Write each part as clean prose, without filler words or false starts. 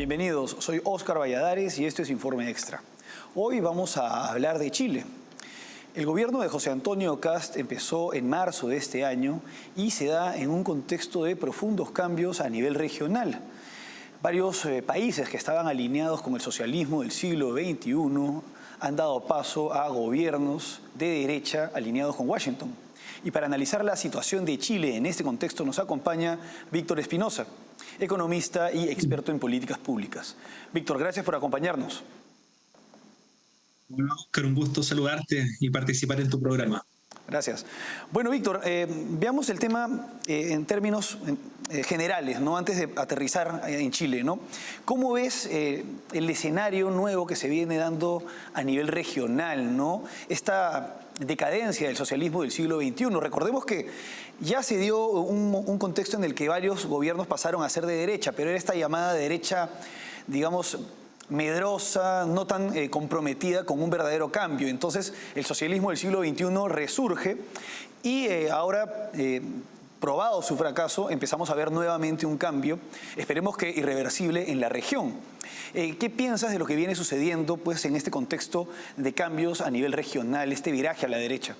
Bienvenidos, soy Óscar Valladares y esto es Informe Extra. Hoy vamos a hablar de Chile. El gobierno de José Antonio Kast empezó en marzo de este año y se da en un contexto de profundos cambios a nivel regional. Varios países que estaban alineados con el socialismo del siglo XXI han dado paso a gobiernos de derecha alineados con Washington. Y para analizar la situación de Chile en este contexto nos acompaña Víctor Espinosa, economista y experto en políticas públicas. Víctor, gracias por acompañarnos. Bueno, Oscar, un gusto saludarte y participar en tu programa. Gracias. Bueno, Víctor, veamos el tema en términos generales, ¿no? Antes de aterrizar en Chile, ¿no? ¿Cómo ves el escenario nuevo que se viene dando a nivel regional, ¿no? Esta decadencia del socialismo del siglo XXI. Recordemos que ya se dio un contexto en el que varios gobiernos pasaron a ser de derecha, pero era esta llamada derecha, digamos, medrosa, no tan comprometida con un verdadero cambio. Entonces, el socialismo del siglo XXI resurge y ahora, probado su fracaso, empezamos a ver nuevamente un cambio, esperemos que irreversible, en la región. ¿Qué piensas de lo que viene sucediendo pues, en este contexto de cambios a nivel regional, este viraje a la derecha?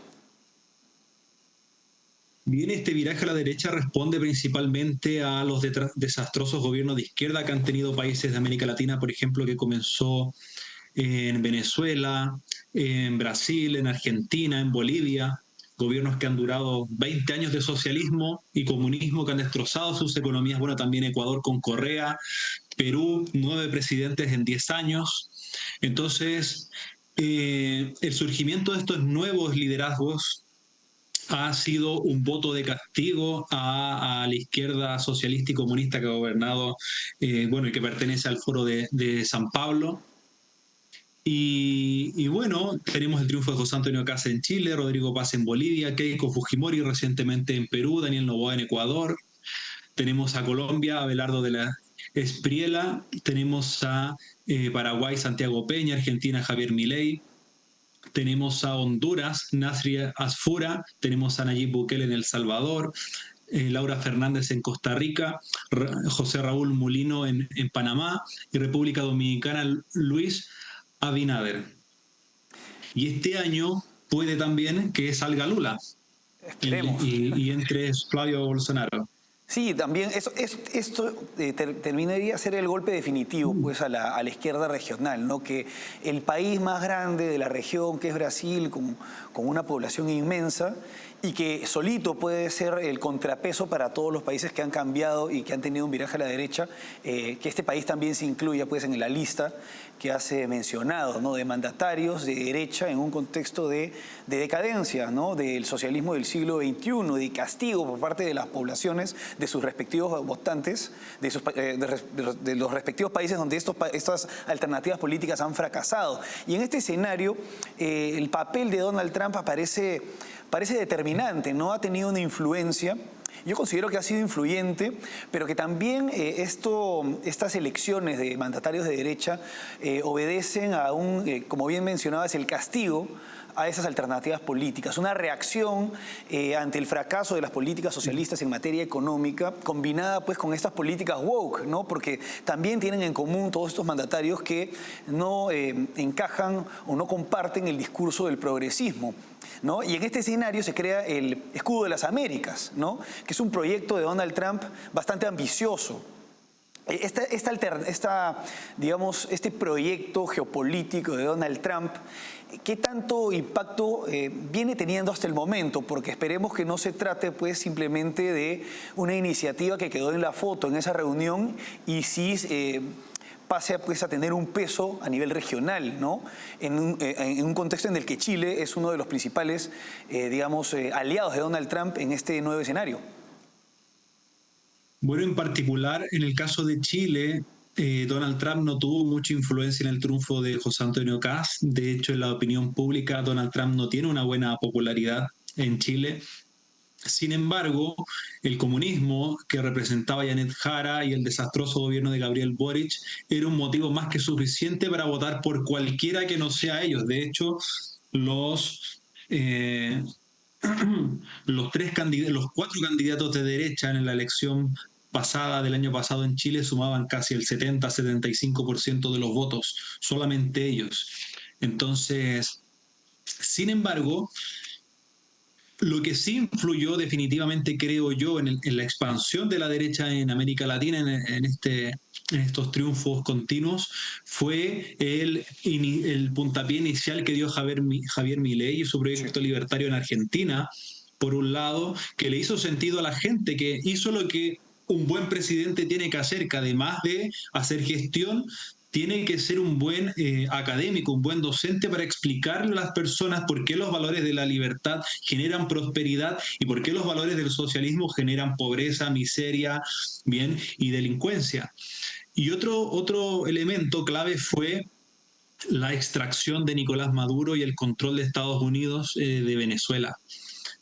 Bien, este viraje a la derecha responde principalmente a los desastrosos gobiernos de izquierda que han tenido países de América Latina, por ejemplo, que comenzó en Venezuela, en Brasil, en Argentina, en Bolivia, gobiernos que han durado 20 años de socialismo y comunismo que han destrozado sus economías, bueno, también Ecuador con Correa, Perú, 9 presidentes en 10 años. Entonces, el surgimiento de estos nuevos liderazgos ha sido un voto de castigo a la izquierda socialista y comunista que ha gobernado, bueno, y que pertenece al Foro de San Pablo. Y bueno, tenemos el triunfo de José Antonio Kast en Chile, Rodrigo Paz en Bolivia, Keiko Fujimori recientemente en Perú, Daniel Noboa en Ecuador. Tenemos a Colombia, Abelardo de la Espriella. Tenemos a Paraguay, Santiago Peña. Argentina, Javier Milei. Tenemos a Honduras, Nasri Asfura. Tenemos a Nayib Bukele en El Salvador. Laura Fernández en Costa Rica, José Raúl Mulino en Panamá y República Dominicana, Luis Abinader. Y este año puede también que salga Lula y entre Flavio Bolsonaro. Sí, también esto terminaría a ser el golpe definitivo pues, a la izquierda regional, ¿no? Que el país más grande de la región, que es Brasil, con una población inmensa, y que solito puede ser el contrapeso para todos los países que han cambiado y que han tenido un viraje a la derecha, que este país también se incluya pues, en la lista que has mencionado, ¿no? De mandatarios de derecha en un contexto de decadencia, ¿no? Del socialismo del siglo XXI, de castigo por parte de las poblaciones, de sus respectivos votantes, de los respectivos países donde estas alternativas políticas han fracasado. Y en este escenario, el papel de Donald Trump parece determinante, ¿no? Ha tenido una influencia. Yo considero que ha sido influyente, pero que también estas elecciones de mandatarios de derecha obedecen a como bien mencionabas, el castigo a esas alternativas políticas, una reacción ante el fracaso de las políticas socialistas en materia económica, combinada pues con estas políticas woke, ¿no? Porque también tienen en común todos estos mandatarios que no encajan o no comparten el discurso del progresismo, ¿no? Y en este escenario se crea el Escudo de las Américas, ¿no? Que es un proyecto de Donald Trump bastante ambicioso. Digamos, este proyecto geopolítico de Donald Trump, ¿qué tanto impacto viene teniendo hasta el momento? Porque esperemos que no se trate pues, simplemente de una iniciativa que quedó en la foto en esa reunión y sí pase pues, a tener un peso a nivel regional, ¿no? En un contexto en el que Chile es uno de los principales, digamos, aliados de Donald Trump en este nuevo escenario. Bueno, en particular, en el caso de Chile, Donald Trump no tuvo mucha influencia en el triunfo de José Antonio Kast. De hecho, en la opinión pública, Donald Trump no tiene una buena popularidad en Chile. Sin embargo, el comunismo que representaba Janet Jara y el desastroso gobierno de Gabriel Boric era un motivo más que suficiente para votar por cualquiera que no sea ellos. De hecho, los cuatro candidatos de derecha en la elección pasada del año pasado en Chile sumaban casi el 70-75% de los votos, solamente ellos. Entonces, sin embargo, lo que sí influyó definitivamente, creo yo, en la expansión de la derecha en América Latina, en estos triunfos continuos, fue el puntapié inicial que dio Javier Milei y su Sí. proyecto libertario en Argentina, por un lado, que le hizo sentido a la gente, que hizo lo que un buen presidente tiene que hacer, que además de hacer gestión, tiene que ser un buen académico, un buen docente para explicarle a las personas por qué los valores de la libertad generan prosperidad y por qué los valores del socialismo generan pobreza, miseria, bien, y delincuencia. Y otro elemento clave fue la extracción de Nicolás Maduro y el control de Estados Unidos de Venezuela,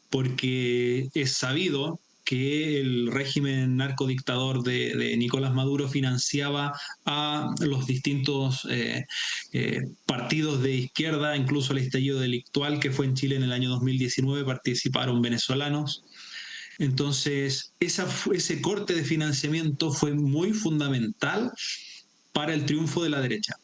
porque es sabido que el régimen narcodictador de Nicolás Maduro financiaba a los distintos partidos de izquierda, incluso el estallido delictual que fue en Chile en el año 2019, participaron venezolanos. Entonces, ese corte de financiamiento fue muy fundamental para el triunfo de la derecha.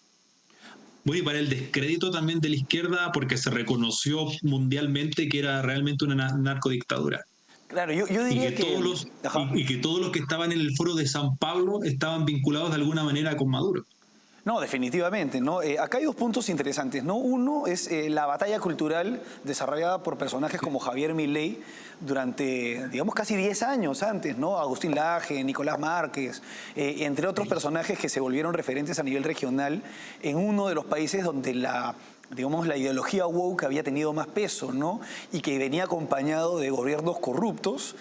Bueno, y para el descrédito también de la izquierda, porque se reconoció mundialmente que era realmente una narcodictadura. Claro, yo Y diría que, que... Ajá. y que todos los que estaban en el foro de San Pablo estaban vinculados de alguna manera con Maduro. No, definitivamente, ¿no? Acá hay dos puntos interesantes, ¿no? Uno es la batalla cultural desarrollada por personajes como Javier Milei durante, digamos, casi 10 años antes, ¿no? Agustín Laje, Nicolás Márquez, entre otros personajes que se volvieron referentes a nivel regional en uno de los países donde digamos, la ideología woke había tenido más peso, ¿no? Y que venía acompañado de gobiernos corruptos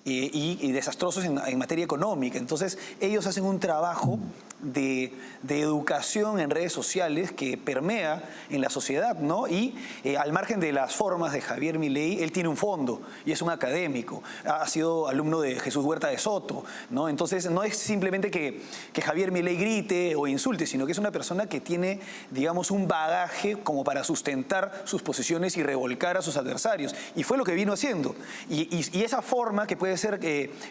y desastrosos en materia económica. Entonces, ellos hacen un trabajo de educación en redes sociales que permea en la sociedad, ¿no? Y al margen de las formas de Javier Milei, él tiene un fondo y es un académico. Ha sido alumno de Jesús Huerta de Soto, ¿no? Entonces, no es simplemente que Javier Milei grite o insulte, sino que es una persona que tiene, digamos, un bagaje como para sustentar sus posiciones y revolcar a sus adversarios. Y fue lo que vino haciendo. Y esa forma, que puede ser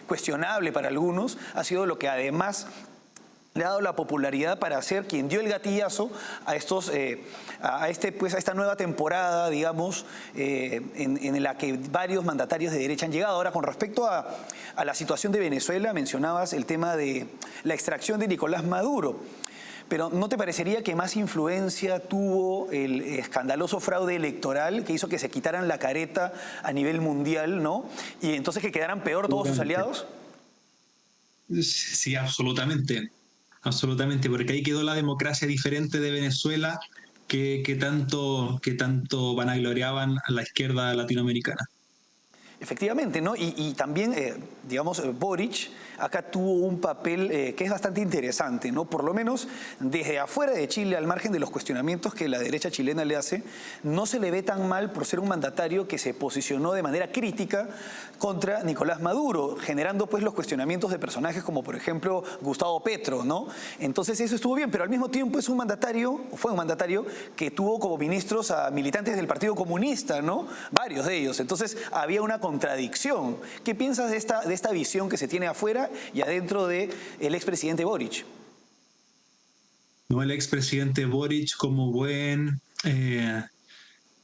cuestionable para algunos, ha sido lo que además le ha dado la popularidad para ser quien dio el gatillazo a esta nueva temporada, digamos, en la que varios mandatarios de derecha han llegado. Ahora, con respecto a la situación de Venezuela, mencionabas el tema de la extracción de Nicolás Maduro. Pero ¿no te parecería que más influencia tuvo el escandaloso fraude electoral que hizo que se quitaran la careta a nivel mundial, ¿no? Y entonces que quedaran peor todos sus aliados? Sí, absolutamente. Absolutamente, porque ahí quedó la democracia diferente de Venezuela que tanto vanagloriaban a la izquierda latinoamericana. Efectivamente, ¿no? Y también, digamos, Boric acá tuvo un papel que es bastante interesante, ¿no? Por lo menos desde afuera de Chile, al margen de los cuestionamientos que la derecha chilena le hace, no se le ve tan mal por ser un mandatario que se posicionó de manera crítica contra Nicolás Maduro, generando pues los cuestionamientos de personajes como, por ejemplo, Gustavo Petro, ¿no? Entonces eso estuvo bien, pero al mismo tiempo fue un mandatario que tuvo como ministros a militantes del Partido Comunista, ¿no? Varios de ellos. Entonces había una contradicción. ¿Qué piensas de esta visión que se tiene afuera y adentro del expresidente Boric? No, el expresidente Boric, como buen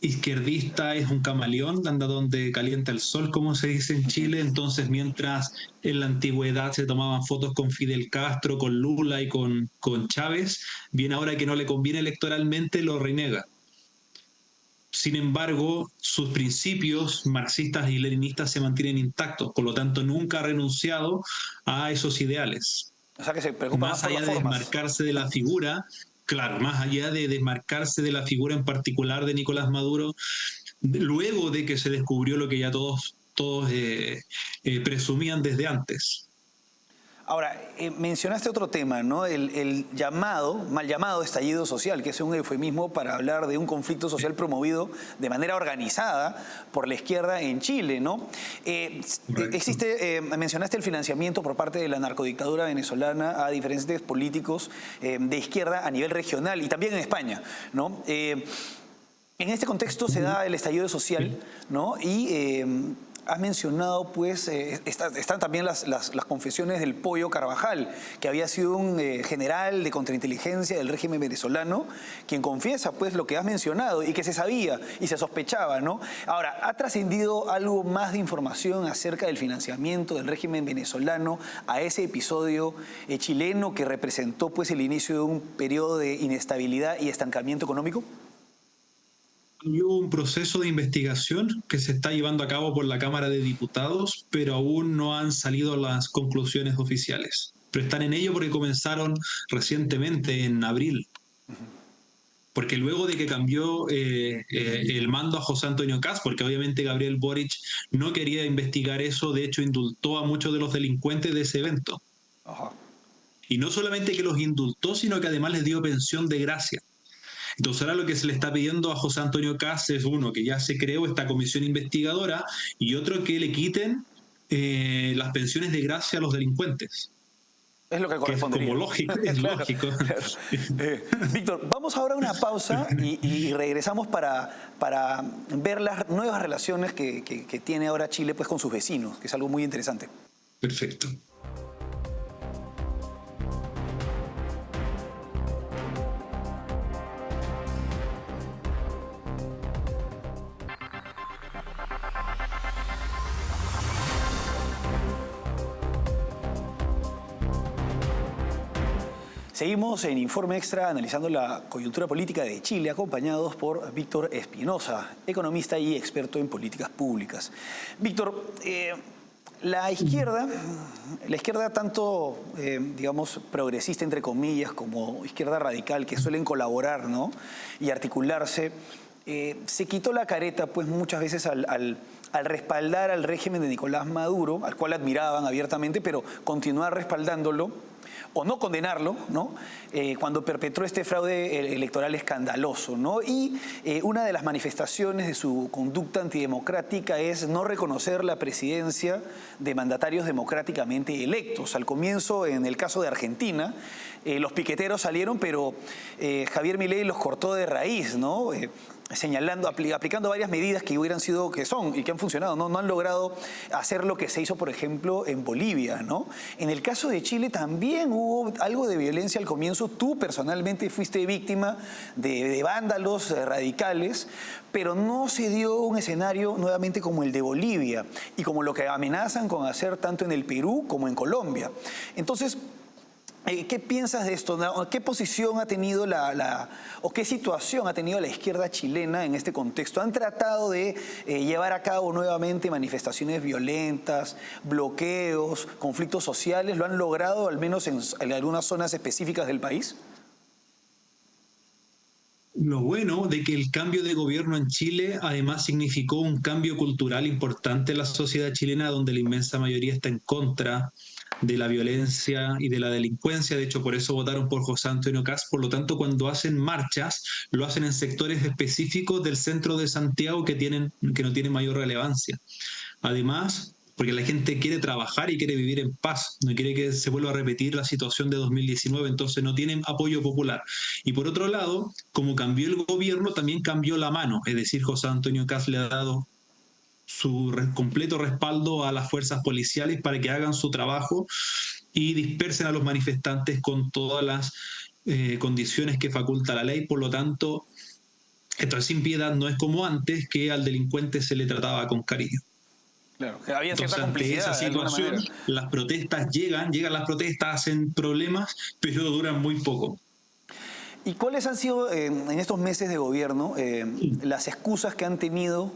izquierdista, es un camaleón, anda donde calienta el sol, como se dice en Chile. Entonces, mientras en la antigüedad se tomaban fotos con Fidel Castro, con Lula y con Chávez, bien ahora que no le conviene electoralmente, lo renega. Sin embargo, sus principios marxistas y leninistas se mantienen intactos, por lo tanto nunca ha renunciado a esos ideales. O sea, que se preocupa más Más por allá las de formas. desmarcarse de la figura, claro, más allá de desmarcarse de la figura en particular de Nicolás Maduro, luego de que se descubrió lo que ya todos presumían desde antes. Ahora, mencionaste otro tema, ¿no? El mal llamado estallido social, que es un eufemismo para hablar de un conflicto social promovido de manera organizada por la izquierda en Chile, ¿no? Mencionaste el financiamiento por parte de la narcodictadura venezolana a diferentes políticos de izquierda a nivel regional y también en España, ¿no? En este contexto se da el estallido social, ¿no? Y has mencionado, pues, están también las confesiones del Pollo Carvajal, que había sido un general de contrainteligencia del régimen venezolano, quien confiesa, pues, lo que has mencionado y que se sabía y se sospechaba, ¿no? Ahora, ¿ha trascendido algo más de información acerca del financiamiento del régimen venezolano a ese episodio chileno que representó, pues, el inicio de un periodo de inestabilidad y estancamiento económico? Hay un proceso de investigación que se está llevando a cabo por la Cámara de Diputados, pero aún no han salido las conclusiones oficiales. Pero están en ello porque comenzaron recientemente, en abril. Porque luego de que cambió el mando a José Antonio Kast, porque obviamente Gabriel Boric no quería investigar eso, de hecho indultó a muchos de los delincuentes de ese evento. Ajá. Y no solamente que los indultó, sino que además les dio pensión de gracia. Entonces ahora lo que se le está pidiendo a José Antonio Kast es, uno, que ya se creó esta comisión investigadora, y otro, que le quiten las pensiones de gracia a los delincuentes. Es lo que Que es correspondería. como lógico, es Claro, lógico. claro. Víctor, vamos ahora a una pausa y regresamos para ver las nuevas relaciones que tiene ahora Chile, pues, con sus vecinos, que es algo muy interesante. Perfecto. Seguimos en Informe Extra analizando la coyuntura política de Chile, acompañados por Víctor Espinosa, economista y experto en políticas públicas. Víctor, la izquierda tanto, digamos, progresista, entre comillas, como izquierda radical, que suelen colaborar, ¿no?, y articularse, se quitó la careta, pues, muchas veces al respaldar al régimen de Nicolás Maduro, al cual admiraban abiertamente, pero continuar respaldándolo o no condenarlo, ¿no?, cuando perpetró este fraude electoral escandaloso, ¿no? Y una de las manifestaciones de su conducta antidemocrática es no reconocer la presidencia de mandatarios democráticamente electos. Al comienzo, en el caso de Argentina, los piqueteros salieron, pero Javier Milei los cortó de raíz, ¿no?, señalando, aplicando varias medidas que hubieran sido, que son y que han funcionado, ¿no? No han logrado hacer lo que se hizo, por ejemplo, en Bolivia, ¿no? En el caso de Chile también hubo algo de violencia al comienzo. Tú personalmente fuiste víctima de vándalos radicales, pero no se dio un escenario nuevamente como el de Bolivia y como lo que amenazan con hacer tanto en el Perú como en Colombia. Entonces, ¿qué piensas de esto? ¿Qué posición ha tenido o qué situación ha tenido la izquierda chilena en este contexto? ¿Han tratado de llevar a cabo nuevamente manifestaciones violentas, bloqueos, conflictos sociales? ¿Lo han logrado, al menos en algunas zonas específicas del país? Lo bueno de que el cambio de gobierno en Chile además significó un cambio cultural importante en la sociedad chilena, donde la inmensa mayoría está en contra de la violencia y de la delincuencia. De hecho, por eso votaron por José Antonio Kast. Por lo tanto, cuando hacen marchas, lo hacen en sectores específicos del centro de Santiago que no tienen mayor relevancia. Además, porque la gente quiere trabajar y quiere vivir en paz, no quiere que se vuelva a repetir la situación de 2019, entonces no tienen apoyo popular. Y por otro lado, como cambió el gobierno, también cambió la mano, es decir, José Antonio Kast le ha dado su completo respaldo a las fuerzas policiales para que hagan su trabajo y dispersen a los manifestantes con todas las condiciones que faculta la ley. Por lo tanto, esto es sin piedad, no es como antes, que al delincuente se le trataba con cariño. Claro, que había Entonces, cierta ante complicidad esa de alguna situación, manera. las protestas llegan las protestas, hacen problemas, pero duran muy poco. ¿Y cuáles han sido en estos meses de gobierno las excusas que han tenido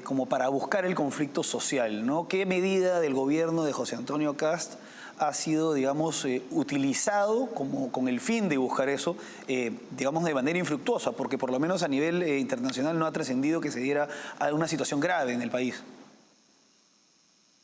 como para buscar el conflicto social, ¿no? ¿Qué medida del gobierno de José Antonio Kast ha sido, digamos, utilizado con el fin de buscar eso, digamos, de manera infructuosa? Porque por lo menos a nivel internacional no ha trascendido que se diera una situación grave en el país.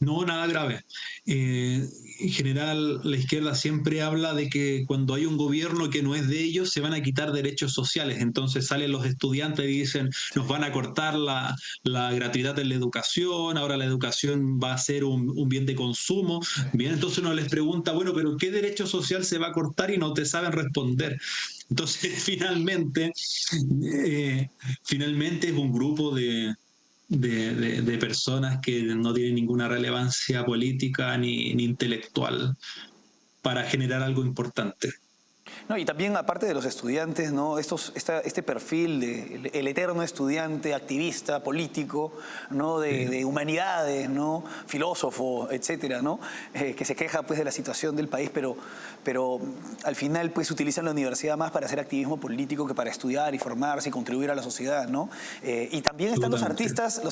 No, nada grave. En general, la izquierda siempre habla de que cuando hay un gobierno que no es de ellos, se van a quitar derechos sociales. Entonces salen los estudiantes y dicen, nos van a cortar la gratuidad en la educación, ahora la educación va a ser un bien de consumo. Bien, entonces uno les pregunta, bueno, pero ¿qué derecho social se va a cortar? Y no te saben responder. Entonces, finalmente es un grupo de de personas que no tienen ninguna relevancia política ni intelectual para generar algo importante. No, y también aparte de los estudiantes, ¿no? Este perfil de el eterno estudiante, activista, político, ¿no? De humanidades, ¿no? Filósofo, etcétera, ¿no? Que se queja pues de la situación del país, pero al final pues utilizan la universidad más para hacer activismo político que para estudiar y formarse y contribuir a la sociedad, ¿no? Y también están los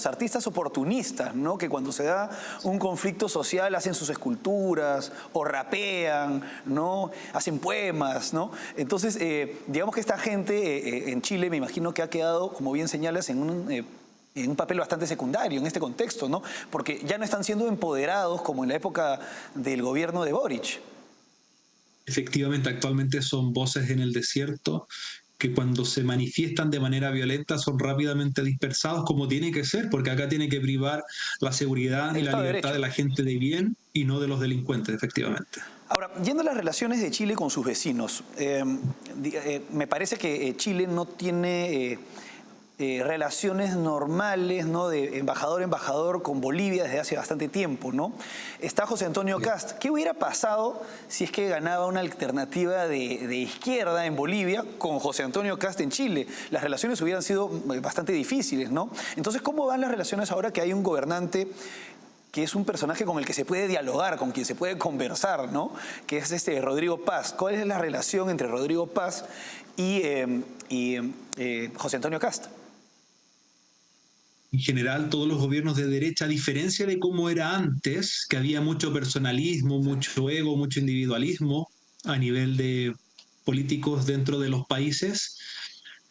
artistas oportunistas, ¿no? Que cuando se da un conflicto social hacen sus esculturas o rapean, ¿no? Hacen poemas, ¿no? Entonces, digamos que esta gente en Chile, me imagino que ha quedado, como bien señalas, en un papel bastante secundario en este contexto, ¿no? Porque ya no están siendo empoderados como en la época del gobierno de Boric. Efectivamente, actualmente son voces en el desierto que cuando se manifiestan de manera violenta son rápidamente dispersados como tiene que ser, porque acá tiene que privar la seguridad y El la Estado de libertad de Derecho. la gente de bien y no de los delincuentes, efectivamente. Ahora, yendo a las relaciones de Chile con sus vecinos, me parece que Chile no tiene relaciones normales, ¿no? De embajador a embajador con Bolivia desde hace bastante tiempo, ¿no? Está José Antonio Kast. ¿Qué hubiera pasado si es que ganaba una alternativa de izquierda en Bolivia con José Antonio Kast en Chile? Las relaciones hubieran sido bastante difíciles, ¿no? Entonces, ¿cómo van las relaciones ahora que hay un gobernante que es un personaje con el que se puede dialogar, con quien se puede conversar, ¿no? Que es Rodrigo Paz? ¿Cuál es la relación entre Rodrigo Paz y José Antonio Kast? En general, todos los gobiernos de derecha, a diferencia de cómo era antes, que había mucho personalismo, mucho ego, mucho individualismo a nivel de políticos dentro de los países,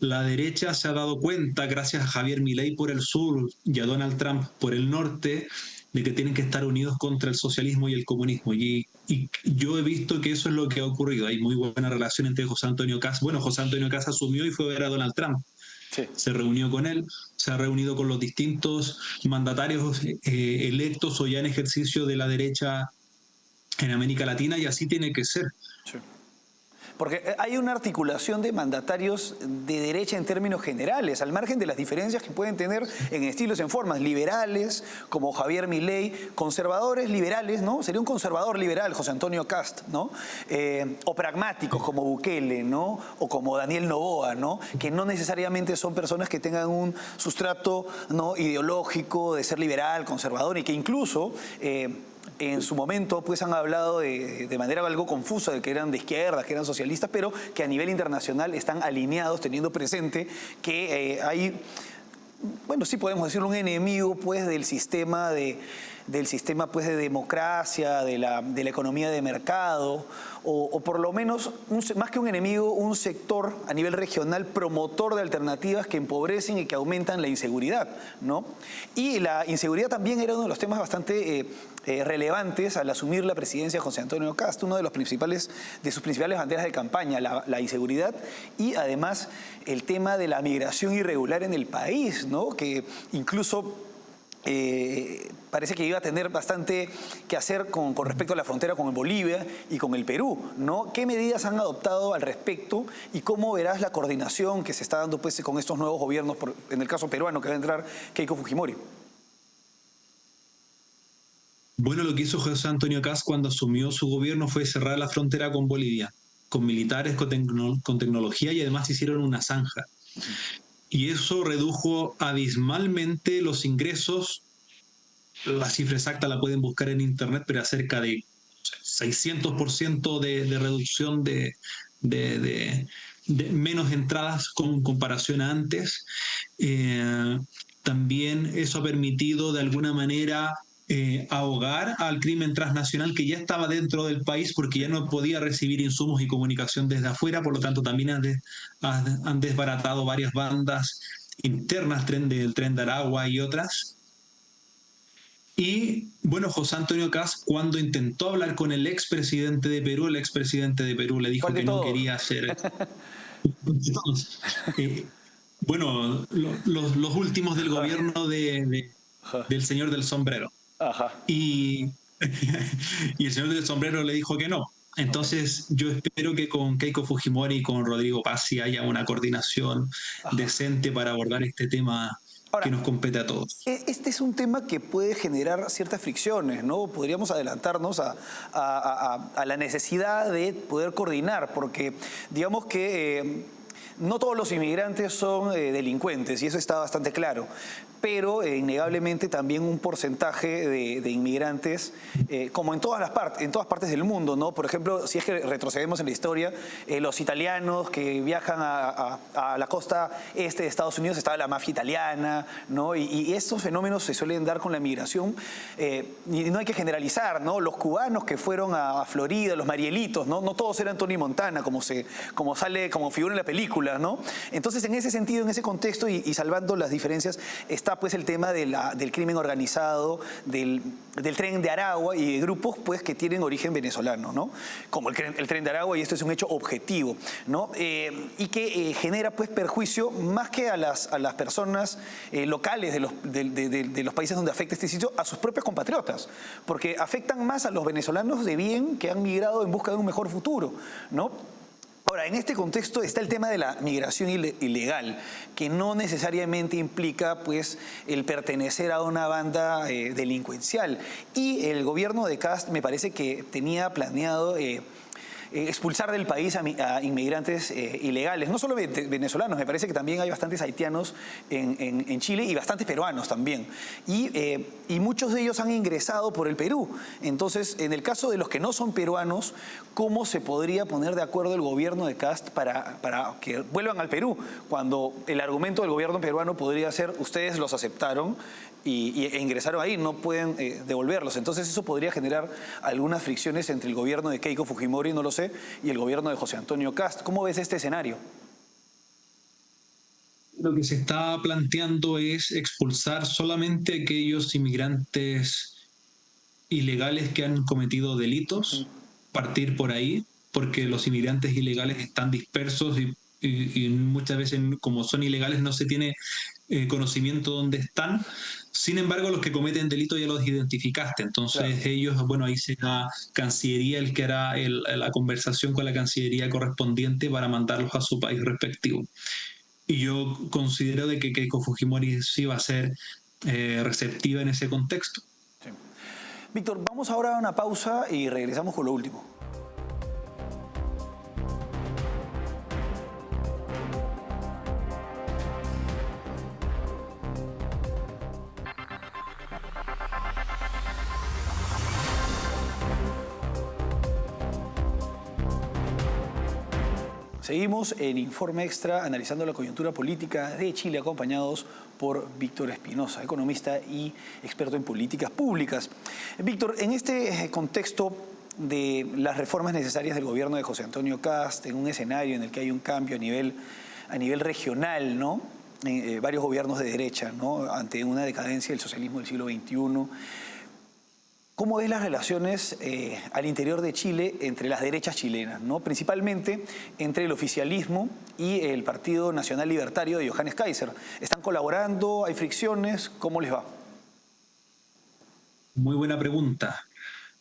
la derecha se ha dado cuenta, gracias a Javier Milei por el sur y a Donald Trump por el norte, de que tienen que estar unidos contra el socialismo y el comunismo. Y yo he visto que eso es lo que ha ocurrido. Hay muy buena relación entre José Antonio Kast. Bueno, José Antonio Kast asumió y fue a ver a Donald Trump. Sí. Se reunió con él, se ha reunido con los distintos mandatarios electos o ya en ejercicio de la derecha en América Latina y así tiene que ser. Sí. Porque hay una articulación de mandatarios de derecha en términos generales, al margen de las diferencias que pueden tener en estilos, en formas, liberales, como Javier Milei, conservadores liberales, ¿no? Sería un conservador liberal, José Antonio Kast, ¿no? O pragmáticos, como Bukele, ¿no? O como Daniel Noboa, ¿no? Que no necesariamente son personas que tengan un sustrato, ¿no? Ideológico de ser liberal, conservador, y que incluso en su momento pues han hablado de manera algo confusa de que eran de izquierda, que eran socialistas, pero que a nivel internacional están alineados, teniendo presente que hay, bueno, sí podemos decirlo, un enemigo pues del sistema pues de democracia, de la economía de mercado, o por lo menos, más que un enemigo, un sector a nivel regional promotor de alternativas que empobrecen y que aumentan la inseguridad, ¿no? Y la inseguridad también era uno de los temas bastante relevantes al asumir la presidencia de José Antonio Kast, uno de sus principales banderas de campaña, la inseguridad y además el tema de la migración irregular en el país, ¿no? Que incluso parece que iba a tener bastante que hacer con respecto a la frontera con Bolivia y con el Perú, ¿no? ¿Qué medidas han adoptado al respecto y cómo verás la coordinación que se está dando pues, con estos nuevos gobiernos, en el caso peruano, que va a entrar Keiko Fujimori? Bueno, lo que hizo José Antonio Kast cuando asumió su gobierno fue cerrar la frontera con Bolivia, con militares, con tecnología y además hicieron una zanja. Y eso redujo abismalmente los ingresos. La cifra exacta la pueden buscar en internet, pero cerca de 600% de reducción de menos entradas con comparación a antes. También eso ha permitido de alguna manera ahogar al crimen transnacional que ya estaba dentro del país porque ya no podía recibir insumos y comunicación desde afuera, por lo tanto también han desbaratado varias bandas internas, del Tren de Aragua y otras. Y bueno, José Antonio Kast, cuando intentó hablar con el expresidente de Perú, el expresidente de Perú le dijo ¿Cuál de que no todos? quería hacer. eh, bueno, los últimos del gobierno del señor del sombrero. Ajá. Y, y el señor del sombrero le dijo que no. Okay. Entonces yo espero que con Keiko Fujimori y con Rodrigo Paz sí haya una coordinación Ajá. decente para abordar este tema que Ahora, nos compete a todos. este es un tema que puede generar ciertas fricciones, ¿no? Podríamos adelantarnos a la necesidad de poder coordinar, porque digamos que no todos los inmigrantes son delincuentes, y eso está bastante claro. Pero innegablemente también un porcentaje de inmigrantes, como en todas partes del mundo, ¿no? Por ejemplo, si es que retrocedemos en la historia, los italianos que viajan a la costa este de Estados Unidos, estaba la mafia italiana, ¿no? Y estos fenómenos se suelen dar con la migración, y no hay que generalizar, ¿no? Los cubanos que fueron a Florida, los Marielitos, ¿no? No todos eran Tony Montana, como figura en la película, ¿no? Entonces, en ese sentido, en ese contexto, y salvando las diferencias, está pues el tema del crimen organizado, del Tren de Aragua y de grupos pues que tienen origen venezolano, ¿no? Como el Tren de Aragua, y esto es un hecho objetivo, ¿no? Y que genera pues perjuicio más que a las personas locales de los países donde afecta este sitio, a sus propios compatriotas, porque afectan más a los venezolanos de bien que han migrado en busca de un mejor futuro, ¿no? Ahora, en este contexto está el tema de la migración ilegal, que no necesariamente implica pues, el pertenecer a una banda delincuencial. Y el gobierno de Kast me parece que tenía planeado expulsar del país a inmigrantes ilegales, no solo venezolanos, me parece que también hay bastantes haitianos en Chile y bastantes peruanos también. Y muchos de ellos han ingresado por el Perú. Entonces, en el caso de los que no son peruanos, ¿cómo se podría poner de acuerdo el gobierno de Kast para que vuelvan al Perú? Cuando el argumento del gobierno peruano podría ser, ustedes los aceptaron e ingresaron ahí, no pueden devolverlos. Entonces eso podría generar algunas fricciones entre el gobierno de Keiko Fujimori, no lo sé, y el gobierno de José Antonio Kast. ¿Cómo ves este escenario? Lo que se está planteando es expulsar solamente a aquellos inmigrantes ilegales que han cometido delitos, partir por ahí, porque los inmigrantes ilegales están dispersos y muchas veces, como son ilegales, no se tiene conocimiento dónde están. Sin embargo, los que cometen delitos ya los identificaste. Entonces, Claro. ellos, bueno, ahí será Cancillería el que hará la conversación con la Cancillería correspondiente para mandarlos a su país respectivo. Y yo considero de que Keiko Fujimori sí va a ser receptiva en ese contexto. Sí. Víctor, vamos ahora a una pausa y regresamos con lo último. Seguimos en Informe Extra analizando la coyuntura política de Chile, acompañados por Víctor Espinosa, economista y experto en políticas públicas. Víctor, en este contexto de las reformas necesarias del gobierno de José Antonio Kast, en un escenario en el que hay un cambio a nivel regional, ¿no? Varios gobiernos de derecha, ¿no? Ante una decadencia del socialismo del siglo XXI. ¿Cómo ves las relaciones al interior de Chile entre las derechas chilenas, ¿no? Principalmente entre el oficialismo y el Partido Nacional Libertario de Johannes Kaiser? ¿Están colaborando? ¿Hay fricciones? ¿Cómo les va? Muy buena pregunta,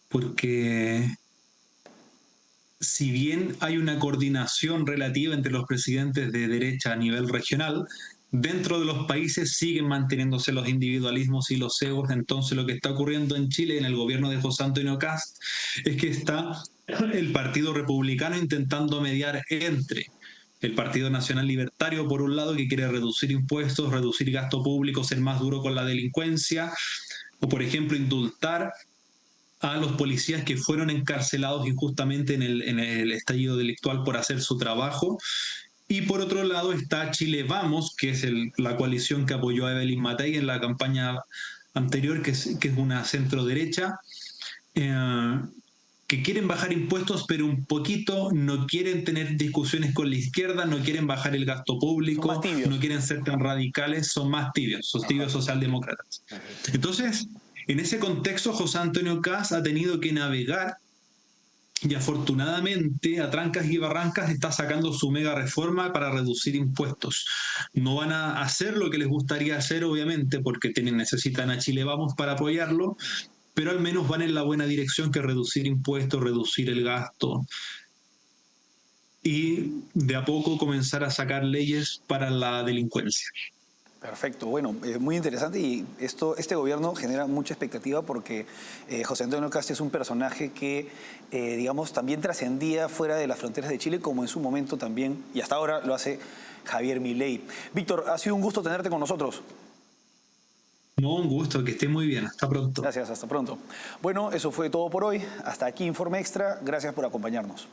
porque si bien hay una coordinación relativa entre los presidentes de derecha a nivel regional, dentro de los países siguen manteniéndose los individualismos y los egos. Entonces lo que está ocurriendo en Chile, en el gobierno de José Antonio Kast, es que está el Partido Republicano intentando mediar entre el Partido Nacional Libertario, por un lado, que quiere reducir impuestos, reducir gasto público, ser más duro con la delincuencia, o por ejemplo indultar a los policías que fueron encarcelados injustamente en el estallido delictual por hacer su trabajo. Y por otro lado está Chile Vamos, que es la coalición que apoyó a Evelyn Matei en la campaña anterior, que es una centro derecha, que quieren bajar impuestos, pero un poquito, no quieren tener discusiones con la izquierda, no quieren bajar el gasto Son más público, tibios. no quieren ser tan radicales, son más tibios, son tibios socialdemócratas. Entonces, en ese contexto, José Antonio Kast ha tenido que navegar y afortunadamente a trancas y barrancas está sacando su mega reforma para reducir impuestos. No van a hacer lo que les gustaría hacer, obviamente, porque necesitan a Chile Vamos para apoyarlo, pero al menos van en la buena dirección, que es reducir impuestos, reducir el gasto y de a poco comenzar a sacar leyes para la delincuencia. Perfecto, bueno, muy interesante y este gobierno genera mucha expectativa porque José Antonio Kast es un personaje que, digamos, también trascendía fuera de las fronteras de Chile, como en su momento también, y hasta ahora lo hace Javier Milei. Víctor, ha sido un gusto tenerte con nosotros. No, un gusto, que esté muy bien. Hasta pronto. Gracias, hasta pronto. Bueno, eso fue todo por hoy. Hasta aquí Informe Extra. Gracias por acompañarnos.